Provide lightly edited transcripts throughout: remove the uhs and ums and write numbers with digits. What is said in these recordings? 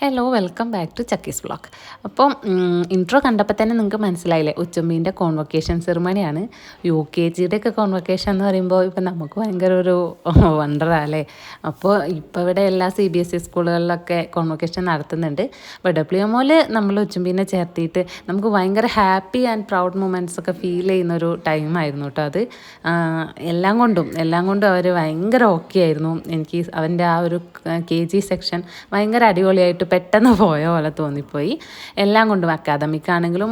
Hello welcome back to Chakki's vlog. അപ്പം intro കണ്ടപ്പോൾ തന്നെ നിങ്ങൾക്ക് മനസ്സിലായില്ലേ, ഉച്ചമ്മീൻ്റെ കോൺവൊക്കേഷൻ സെറിമണിയാണ്. UKG ഒക്കെ കോൺവൊക്കേഷൻ എന്ന് പറയുമ്പോൾ ഇപ്പം നമുക്ക് ഭയങ്കര ഒരു വണ്ടറല്ലേ. അപ്പോൾ ഇപ്പോൾ ഇവിടെ എല്ലാ CBSE സ്കൂളുകളിലൊക്കെ കോൺവൊക്കേഷൻ നടത്തുന്നുണ്ട്. അപ്പോൾ WMOയിൽ നമ്മൾ ഉച്ചമ്മീനെ ചേർത്തിയിട്ട് നമുക്ക് ഭയങ്കര ഹാപ്പി ആൻഡ് പ്രൗഡ് മൊമെൻറ്റ്സ് ഒക്കെ ഫീൽ ചെയ്യുന്നൊരു ടൈമായിരുന്നു കേട്ടോ അത്. എല്ലാം കൊണ്ടും അവർ ഭയങ്കര ഓക്കെ ആയിരുന്നു. എനിക്ക് അവൻ്റെ ആ ഒരു KG സെക്ഷൻ ഭയങ്കര അടിപൊളിയായിട്ട് പെട്ടെന്ന് പോയ പോലെ തോന്നിപ്പോയി. എല്ലാം കൊണ്ടും അക്കാദമിക് ആണെങ്കിലും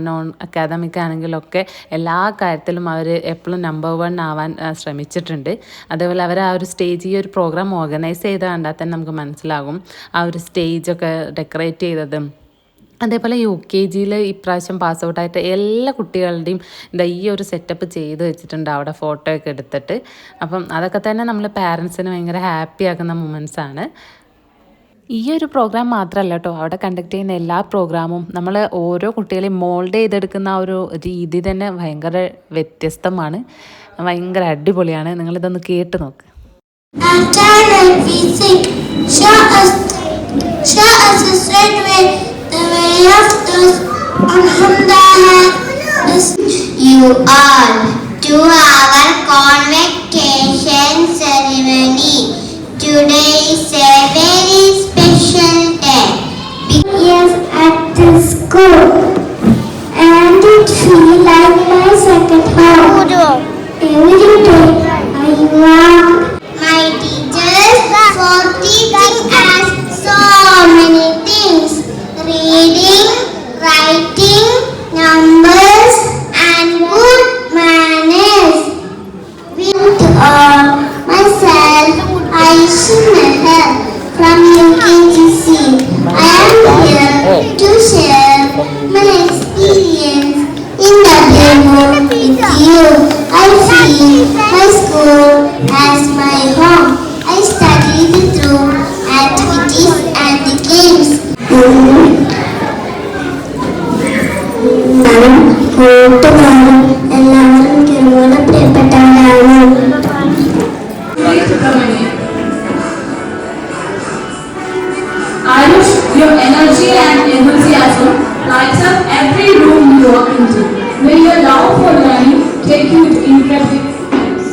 നോൺ അക്കാദമിക് ആണെങ്കിലും ഒക്കെ എല്ലാ കാര്യത്തിലും അവർ എപ്പോഴും നമ്പർ 1 ആവാൻ ശ്രമിച്ചിട്ടുണ്ട്. അതേപോലെ അവർ ആ ഒരു സ്റ്റേജ്, ഈ ഒരു പ്രോഗ്രാം ഓർഗനൈസ് ചെയ്ത് കണ്ടാൽ തന്നെ നമുക്ക് മനസ്സിലാകും. ആ ഒരു സ്റ്റേജൊക്കെ ഡെക്കറേറ്റ് ചെയ്തതും അതേപോലെ UKGയിൽ ഇപ്രാവശ്യം പാസ് ഔട്ടായിട്ട് എല്ലാ കുട്ടികളുടെയും ഈ ഒരു സെറ്റപ്പ് ചെയ്ത് വെച്ചിട്ടുണ്ട് അവിടെ, ഫോട്ടോ ഒക്കെ എടുത്തിട്ട്. അപ്പം അതൊക്കെ തന്നെ നമ്മൾ പാരൻസിന് ഭയങ്കര ഹാപ്പി ആക്കുന്ന മൊമെൻറ്റ്സാണ്. ഈ ഒരു പ്രോഗ്രാം മാത്രമല്ല കേട്ടോ, അവിടെ കണ്ടക്ട് ചെയ്യുന്ന എല്ലാ പ്രോഗ്രാമും നമ്മൾ ഓരോ കുട്ടികളെയും മോൾഡ് ചെയ്തെടുക്കുന്ന ആ ഒരു രീതി തന്നെ ഭയങ്കര വ്യത്യസ്തമാണ്, ഭയങ്കര അടിപൊളിയാണ്. നിങ്ങളിതൊന്ന് കേട്ട് നോക്ക്. You all to our convocation ceremony. Today is a very special day. Yes, at the school, and it feels like my second home. Every day I love my teachers for teaching us so many things: reading, writing, numbers, and good manners. With myself, Aisha Mehar from UKGC. I am here to share my experience in WMO with you. I feel my school as my home. I studied through activities and games. കൂട്ടുകാരും എല്ലാവരും കേവല പ്രിയപ്പെട്ടവരാണ്. Ayush, your energy and enthusiasm lights up every room you walk into. May your love for learning take you to incredible heights.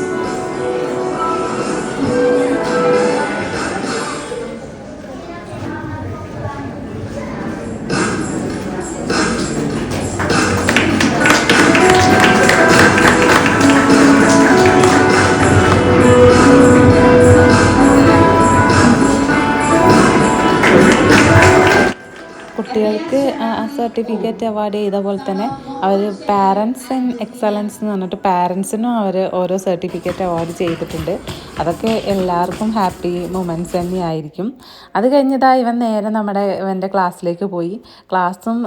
കുട്ടികൾക്ക് ആ certificate award ചെയ്ത പോലെ തന്നെ അവർ parents in excellence എന്ന് പറഞ്ഞിട്ട് പാരൻസിനും അവർ ഓരോ സർട്ടിഫിക്കറ്റ് അവാർഡ് ചെയ്തിട്ടുണ്ട്. അതൊക്കെ എല്ലാവർക്കും ഹാപ്പി മൊമെൻറ്റ്സ് തന്നെയായിരിക്കും. അത് കഴിഞ്ഞതായി ഇവൻ നേരെ ഇവൻ്റെ ക്ലാസ്സിലേക്ക് പോയി. ക്ലാസ്സും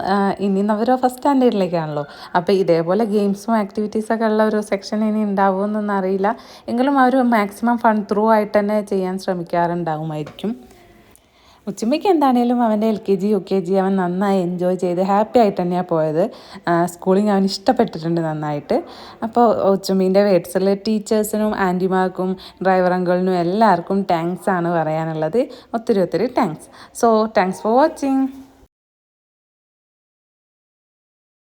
ഇനി അവർ ഫസ്റ്റ് സ്റ്റാൻഡേർഡിലേക്കാണല്ലോ. അപ്പോൾ ഇതേപോലെ ഗെയിംസും ആക്ടിവിറ്റീസൊക്കെ ഉള്ള ഒരു സെക്ഷൻ ഇനി ഉണ്ടാവുമെന്നൊന്നും അറിയില്ല. എങ്കിലും അവർ മാക്സിമം ഫൺ ത്രൂ ആയിട്ട് തന്നെ ചെയ്യാൻ ശ്രമിക്കാറുണ്ടാവുമായിരിക്കും. ഉച്ചമ്മയ്ക്ക് എന്താണേലും അവൻ്റെ LKG UKG അവൻ നന്നായി എൻജോയ് ചെയ്ത് ഹാപ്പി ആയിട്ട് തന്നെയാണ് പോയത്. സ്കൂളിങ് അവൻ ഇഷ്ടപ്പെട്ടിട്ടുണ്ട് നന്നായിട്ട്. അപ്പോൾ ഉച്ചമ്മീൻ്റെ വേഡ്സിൽ ടീച്ചേഴ്സിനും ആൻറ്റിമാർക്കും ഡ്രൈവർ അങ്കിളിനും എല്ലാവർക്കും താങ്ക്സ് ആണ് പറയാനുള്ളത്. ഒത്തിരി thanks. So thanks for watching.